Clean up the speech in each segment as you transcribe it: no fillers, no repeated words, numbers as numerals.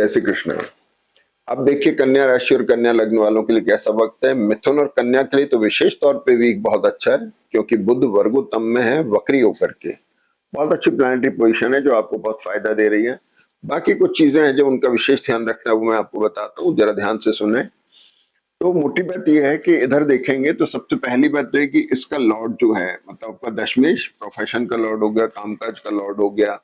जय श्री कृष्ण। अब देखिए कन्या राशि और कन्या लग्न वालों के लिए कैसा वक्त है। मिथुन और कन्या के लिए तो विशेष तौर पे वीक बहुत अच्छा है, क्योंकि बुध वर्गोत्तम में है वक्री होकर के। बहुत अच्छी प्लानिटरी पोजीशन है जो आपको बहुत फायदा दे रही है। बाकी कुछ चीजें हैं जो उनका विशेष ध्यान रखना है, वो मैं आपको बताता हूँ, जरा ध्यान से सुने। तो मोटी बात यह है कि इधर देखेंगे तो सबसे पहली बात तो है कि इसका लॉर्ड जो है, मतलब आपका दशमेश प्रोफेशन का लॉर्ड हो गया, कामकाज का लॉर्ड हो गया,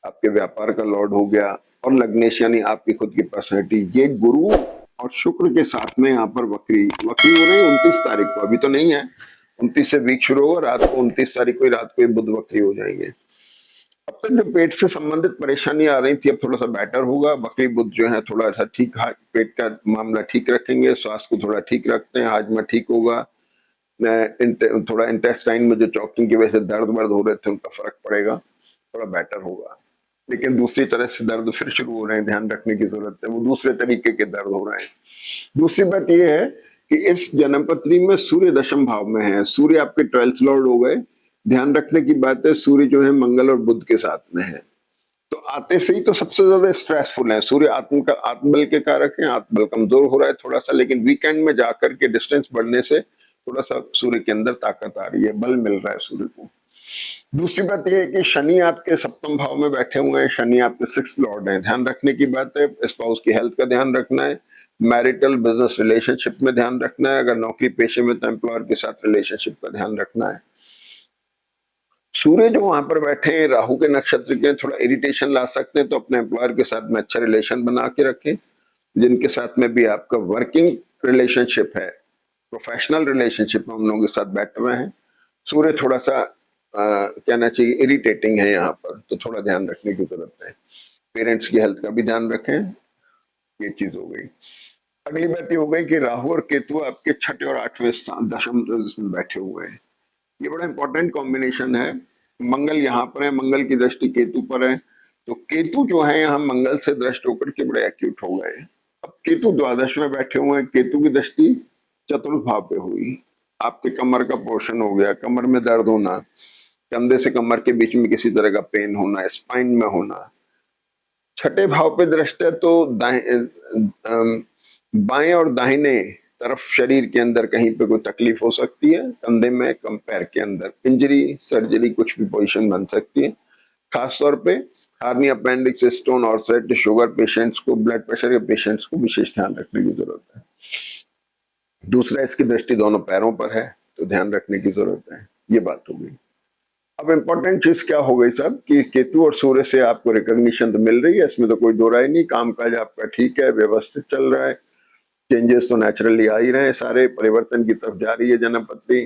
आपके व्यापार का लॉर्ड हो गया, और लग्नेश यानी आपकी खुद की पर्सनैलिटी, ये गुरु और शुक्र के साथ में यहाँ पर वक्री वक्री हो रहे हैं 29 तारीख को। अभी तो नहीं है, 29 से वीक शुरू होगा, रात को 29 तारीख को ही रात को बुध वक्री हो जाएंगे। अब तक जो पेट से संबंधित परेशानी आ रही थी, अब थोड़ा सा बेटर होगा। वक्री बुध जो है थोड़ा सा ठीक, पेट का मामला ठीक रखेंगे, स्वास्थ्य को थोड़ा ठीक रखते हैं, हाजमा ठीक होगा, थोड़ा इंटेस्टाइन में जो चौकिंग की वजह से दर्द वर्द हो रहे थे उनका फर्क पड़ेगा, थोड़ा बेटर होगा। लेकिन दूसरी तरह से दर्द फिर शुरू हो रहे हैं, ध्यान रखने की जरूरत है, वो दूसरे तरीके के दर्द हो रहे हैं। दूसरी बात यह है कि इस जन्मपत्री में सूर्य दशम भाव में है, सूर्य आपके 12th लॉर्ड हो गए। ध्यान रखने की बात है, सूर्य जो है मंगल और बुध के साथ में है, तो आते से ही तो सबसे ज्यादा स्ट्रेसफुल है। सूर्य आत्मबल के कारक हैं, आत्मबल कमजोर हो रहा है थोड़ा सा, लेकिन वीकेंड में जाकर के डिस्टेंस बढ़ने से थोड़ा सा सूर्य के अंदर ताकत आ रही है, बल मिल रहा है सूर्य को। दूसरी बात यह है कि शनि आपके सप्तम भाव में बैठे हुए हैं, शनि आपके 6th लॉर्ड हैं। ध्यान रखने की बात है, स्पाउस की हेल्थ का ध्यान रखना है, मैरिटल बिजनेस रिलेशनशिप में ध्यान रखना है, अगर नौकरी पेशे में तो एम्प्लॉयर के साथ रिलेशनशिप का ध्यान रखना है। सूर्य जो वहां पर बैठे हैं राहु के नक्षत्र के, थोड़ा इरिटेशन ला सकते हैं, तो अपने एम्प्लॉयर के साथ में अच्छा रिलेशन बना के रखें। जिनके साथ में भी आपका वर्किंग रिलेशनशिप है, प्रोफेशनल रिलेशनशिप में उन लोगों के साथ बैठ रहे हैं। सूर्य थोड़ा सा कहना चाहिए इरिटेटिंग है यहाँ पर, तो थोड़ा ध्यान रखने की जरूरत है। पेरेंट्स की हेल्थ का भी ध्यान रखें, ये चीज हो गई। अगली बात ये हो गई कि राहु और केतु आपके 6ठे और 8वें स्थान दशम में बैठे हुए हैं। ये बड़ा इंपॉर्टेंट कॉम्बिनेशन है। मंगल यहाँ पर है, मंगल की दृष्टि केतु पर है, तो केतु जो है यहाँ मंगल से दृष्ट होकर के बड़े एक्यूट हो गए। अब केतु द्वादश में बैठे हुए हैं, केतु की दृष्टि चतुर्थ भाव पे हुई, आपके कमर का पोर्शन हो गया, कमर में दर्द होना, कंधे से कमर के बीच में किसी तरह का पेन होना, स्पाइन में होना। 6ठे भाव पे दृष्टि है, तो बाएं और दाहिने तरफ शरीर के अंदर कहीं पे कोई तकलीफ हो सकती है, कंधे में, कम पैर के अंदर इंजरी, सर्जरी, कुछ भी पोजीशन बन सकती है। खासतौर पे हार्निया, अपेंडिक्स, स्टोन और शुगर पेशेंट्स को, ब्लड प्रेशर के पेशेंट्स को विशेष ध्यान रखने की जरूरत है। दूसरा, इसकी दृष्टि दोनों पैरों पर है, तो ध्यान रखने की जरूरत है। ये बात हो गई। अब इम्पोर्टेंट चीज क्या हो गई साहब कि केतु और सूर्य से आपको रिकॉग्निशन तो मिल रही है, इसमें तो कोई दो राय नहीं। कामकाज आपका ठीक है, व्यवस्थित चल रहा है, चेंजेस तो नेचुरली आ ही रहे हैं, सारे परिवर्तन की तरफ जा रही है जन्मपत्री।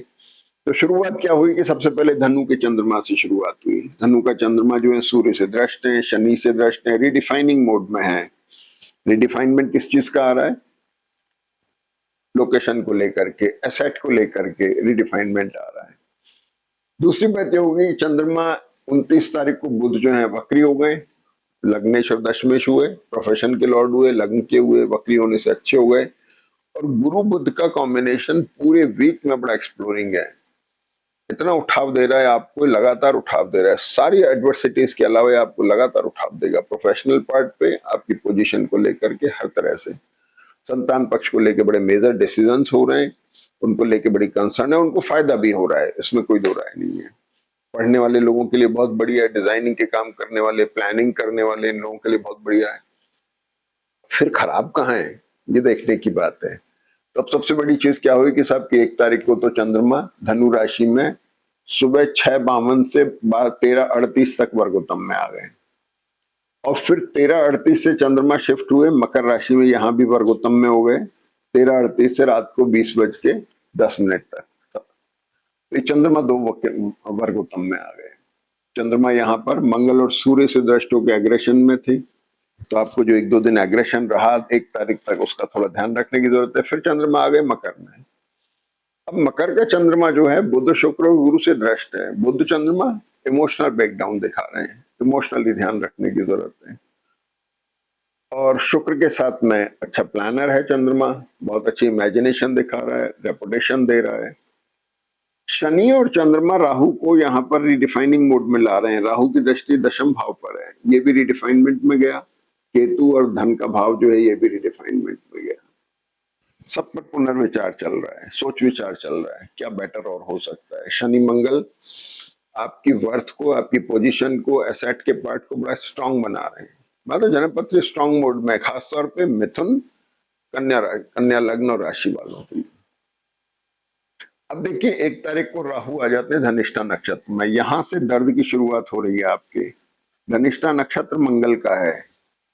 तो शुरुआत क्या हुई कि सबसे पहले धनु के चंद्रमा से शुरुआत हुई। धनु का चंद्रमा जो है सूर्य से दृष्ट है, शनि से दृष्ट है, रिडिफाइनिंग मोड में है। रिडिफाइनमेंट किस चीज का आ रहा है? लोकेशन को लेकर के, एसेट को लेकर के रिडिफाइनमेंट आ रहा है। दूसरी बात यह होगी, चंद्रमा 29 तारीख को बुध जो है वक्री हो गए, लग्नेश और दशमेश हुए, प्रोफेशन के लॉर्ड हुए, लग्न के हुए, वक्री होने से अच्छे हो गए। और गुरु बुध का कॉम्बिनेशन पूरे वीक में बड़ा एक्सप्लोरिंग है, इतना उठाव दे रहा है आपको, लगातार उठाव दे रहा है, सारी एडवर्सिटीज के अलावा आपको लगातार उठाव देगा। प्रोफेशनल पार्ट पे, आपकी पोजीशन को लेकर के, हर तरह से। संतान पक्ष को लेकर बड़े मेजर डिसीजंस हो रहे हैं, उनको लेकर बड़ी कंसर्न है, उनको फायदा भी हो रहा है, इसमें कोई दो राय नहीं है। पढ़ने वाले लोगों के लिए बहुत बढ़िया है, डिजाइनिंग के काम करने वाले, प्लानिंग करने वाले, इन लोगों के लिए बहुत बढ़िया है। फिर खराब कहाँ है, ये देखने की बात है। तो अब सबसे बड़ी चीज क्या हुई कि साहब की 1 तारीख को तो चंद्रमा धनु राशि में सुबह 6:52 से 13:38 तक वर्गोत्तम में आ गए, और फिर 13:38 से चंद्रमा शिफ्ट हुए मकर राशि में, यहां भी वर्गोत्तम में हो गए 13:38 से रात को 20:10 तक। तो चंद्रमा 2 वर्गोत्तम में आ गए। चंद्रमा यहाँ पर मंगल और सूर्य से दृष्ट होकर एग्रेशन में थी, तो आपको जो 1-2 दिन एग्रेशन रहा 1 तारीख तक, उसका थोड़ा ध्यान रखने की जरूरत है। फिर चंद्रमा आ गए मकर में। अब मकर का चंद्रमा जो है बुध, शुक्र और गुरु से दृष्ट है। बुध चंद्रमा इमोशनल ब्रेकडाउन दिखा रहे हैं, इमोशनली ध्यान रखने की जरूरत है। और शुक्र के साथ में अच्छा प्लानर है चंद्रमा, बहुत अच्छी इमेजिनेशन दिखा रहा है, रेपुटेशन दे रहा है। शनि और चंद्रमा राहु को यहाँ पर रिडिफाइनिंग मोड में ला रहे हैं। राहु की दृष्टि दशम भाव पर है, ये भी रिडिफाइनमेंट में गया, केतु और धन का भाव जो है ये भी रिडिफाइनमेंट में गया। सब पर पुनर्विचार चल रहा है, सोच विचार चल रहा है, क्या बेटर और हो सकता है। शनि मंगल आपकी वर्थ को, आपकी पोजीशन को, एसेट के पार्ट को बड़ा स्ट्रांग बना रहे हैं। मतलब जनपद स्ट्रांग मोड में, खासतौर पे मिथुन, कन्या लग्न और राशि वालों के लिए। अब देखिए 1 तारीख को राहु आ जाते हैं धनिष्ठा नक्षत्र में, यहां से दर्द की शुरुआत हो रही है आपके। धनिष्ठा नक्षत्र मंगल का है।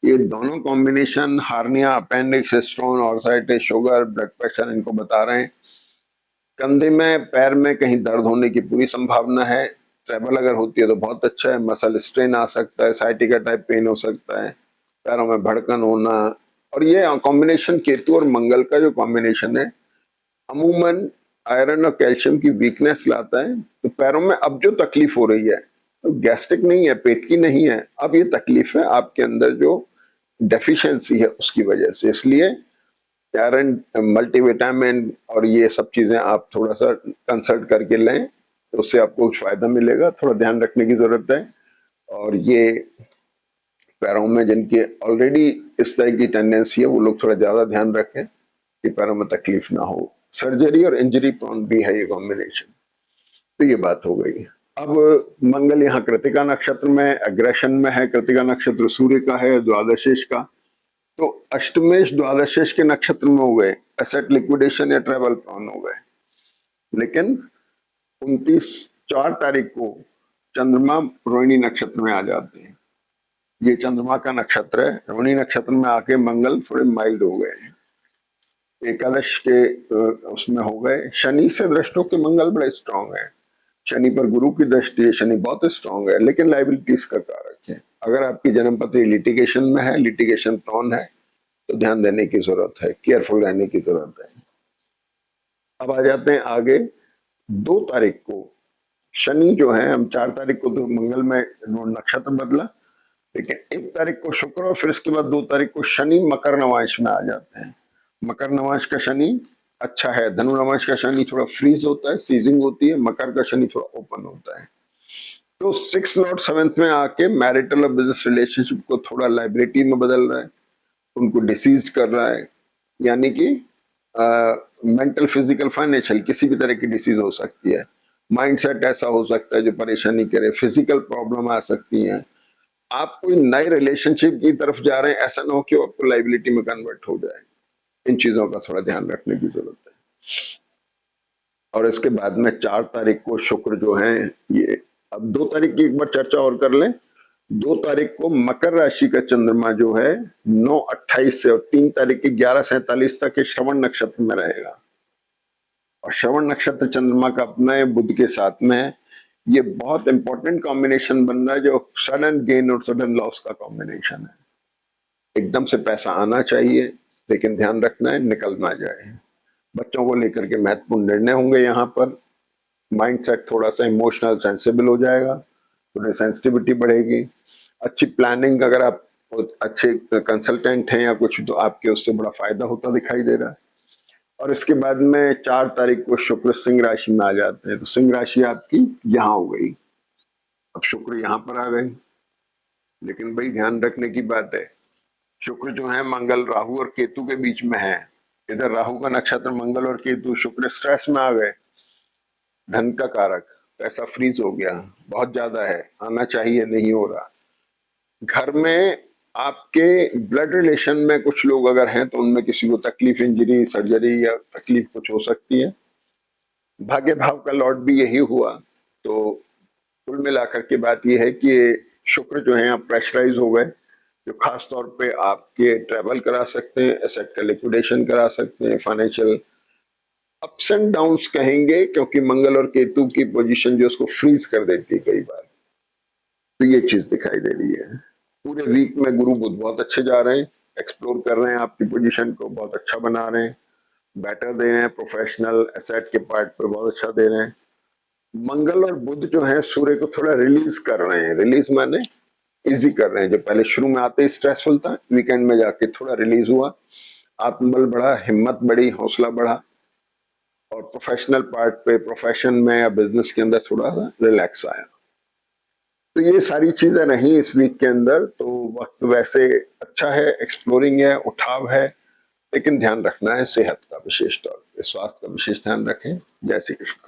ये दोनों combination hernia, appendix, stone, arthritis, sugar, blood pressure इनको बता रहे हैं। कंधे में, पैर में कहीं दर्द होने की पूरी संभावना है। ट्रेवल अगर होती है तो बहुत अच्छा है। मसल स्ट्रेन आ सकता है, साइटिका टाइप पेन हो सकता है, पैरों में भड़कन होना। और ये कॉम्बिनेशन केतु और मंगल का जो कॉम्बिनेशन है अमूमन आयरन और कैल्शियम की वीकनेस लाता है। तो पैरों में अब जो तकलीफ हो रही है तो गैस्ट्रिक नहीं है, पेट की नहीं है, अब ये तकलीफ है आपके अंदर जो डेफिशिएंसी है उसकी वजह से। इसलिए आयरन, मल्टीविटामिन और ये सब चीजें आप थोड़ा सा कंसल्ट करके लें तो उससे आपको कुछ फायदा मिलेगा। थोड़ा ध्यान रखने की जरूरत है। और ये पैरों में जिनकी ऑलरेडी इस तरह की टेंडेंसी है वो लोग थोड़ा ज्यादा ध्यान रखें कि पैरों में तकलीफ ना हो। सर्जरी और इंजरी प्रोन भी है ये कॉम्बिनेशन। तो ये बात हो गई। अब मंगल यहाँ कृतिका नक्षत्र में, अग्रेशन में है। कृतिका नक्षत्र सूर्य का है, द्वादशेश का। तो अष्टमेश द्वादशेश के नक्षत्र में हो गए, एसेट लिक्विडेशन या ट्रेवल प्लान हो गए। लेकिन 4 तारीख को चंद्रमा रोहिणी नक्षत्र में आ जाते हैं। ये चंद्रमा का नक्षत्र है। रोहिणी नक्षत्र में आके मंगल थोड़े माइल्ड हो गए। एकादश के उसमें हो गए। शनि से दृष्ट होकर मंगल बड़े स्ट्रांग है। शनि पर गुरु की दृष्टि है, शनि बहुत स्ट्रांग है, लेकिन लाइबिलिटीज का कारक है। अगर आपकी जन्मपत्री लिटिगेशन में है, लिटिगेशन प्रोन है, तो ध्यान देने की जरूरत है, केयरफुल रहने की जरूरत है। अब आ जाते हैं आगे। 2 तारीख को शनि जो है, हम 4 तारीख को तो मंगल में नक्षत्र बदला, लेकिन 1 तारीख को शुक्र और फिर उसके बाद 2 तारीख को शनि मकर नवांश में आ जाते हैं। मकर नवांश का शनि अच्छा है। धनु नवांश का शनि थोड़ा फ्रीज होता है, सीजिंग होती है। मकर का शनि थोड़ा ओपन होता है। तो 6 लॉर्ड 7th में आके मैरिटल और बिजनेस रिलेशनशिप को थोड़ा लाइबिलिटी में बदल रहा है, उनको डिसीज कर रहा है। यानी कि मेंटल, फिजिकल, फाइनेंशियल किसी भी तरह की डिसीज हो सकती है। माइंडसेट ऐसा हो सकता है जो परेशानी करे। फिजिकल प्रॉब्लम आ सकती है। आप कोई नए रिलेशनशिप की तरफ जा रहे हैं, ऐसा ना हो कि आपको लाइबिलिटी में कन्वर्ट हो जाए। इन चीजों का थोड़ा ध्यान रखने की जरूरत है। और इसके बाद में 4 तारीख को शुक्र जो है ये, अब 2 तारीख की एक बार चर्चा और कर लें। 2 तारीख को मकर राशि का चंद्रमा जो है 9:28 से और 3 तारीख की 11:47 तक के श्रवण नक्षत्र में रहेगा। और श्रवण नक्षत्र चंद्रमा का अपना है, बुध के साथ में है। ये बहुत इंपॉर्टेंट कॉम्बिनेशन बन रहा है जो सडन गेन और सडन लॉस का कॉम्बिनेशन है। एकदम से पैसा आना चाहिए, लेकिन ध्यान रखना है निकल ना जाए। बच्चों को लेकर के महत्वपूर्ण निर्णय होंगे यहाँ पर। माइंडसेट थोड़ा सा इमोशनल सेंसिबल हो जाएगा, थोड़ी सेंसिटिविटी बढ़ेगी। अच्छी प्लानिंग, अगर आप अच्छे कंसल्टेंट हैं या कुछ, तो आपके उससे बड़ा फायदा होता दिखाई दे रहा है। और इसके बाद में 4 तारीख को शुक्र सिंह राशि में आ जाते हैं। तो सिंह राशि आपकी यहाँ हो गई। अब शुक्र यहाँ पर आ गई, लेकिन भाई ध्यान रखने की बात है, शुक्र जो है मंगल, राहु और केतु के बीच में है। इधर राहु का नक्षत्र मंगल और केतु, शुक्र स्ट्रेस में आ गए। धन का कारक, पैसा फ्रीज हो गया, बहुत ज्यादा है, आना चाहिए, नहीं हो रहा। घर में आपके ब्लड रिलेशन में कुछ लोग अगर हैं तो उनमें किसी को तकलीफ, इंजरी, सर्जरी या तकलीफ कुछ हो सकती है। भाग्य भाव का लॉर्ड भी यही हुआ। तो कुल मिलाकर के बात यह है कि शुक्र जो है आप प्रेशराइज हो गए, जो खास तौर पे आपके ट्रेवल करा सकते हैं, एसेट का लिक्विडेशन करा सकते हैं, फाइनेंशियल अप्स एंड डाउन्स कहेंगे, क्योंकि मंगल और केतु की पोजीशन जो उसको फ्रीज कर देती है कई बार। तो ये चीज दिखाई दे रही है। पूरे वीक में गुरु बुध बहुत अच्छे जा रहे हैं, एक्सप्लोर कर रहे हैं आपकी पोजीशन को, बहुत अच्छा बना रहे हैं, बेटर दे रहे हैं। प्रोफेशनल एसेट के पार्ट पे बहुत अच्छा दे रहे हैं। मंगल और बुध जो है सूर्य को थोड़ा रिलीज कर रहे हैं। रिलीज माने इजी कर रहे हैं। जो पहले शुरू में आते ही स्ट्रेसफुल था, वीकेंड में जाके थोड़ा रिलीज हुआ, आत्मबल बढ़ा, हिम्मत बढ़ी, हौसला बढ़ा। और प्रोफेशनल पार्ट पे, प्रोफेशन में या बिजनेस के अंदर थोड़ा सा रिलैक्स आया। तो ये सारी चीजें रही इस वीक के अंदर। तो वक्त वैसे अच्छा है, एक्सप्लोरिंग है, उठाव है, लेकिन ध्यान रखना है सेहत का, विशेष तौर पे स्वास्थ्य का विशेष ध्यान रखें। जय श्री कृष्ण।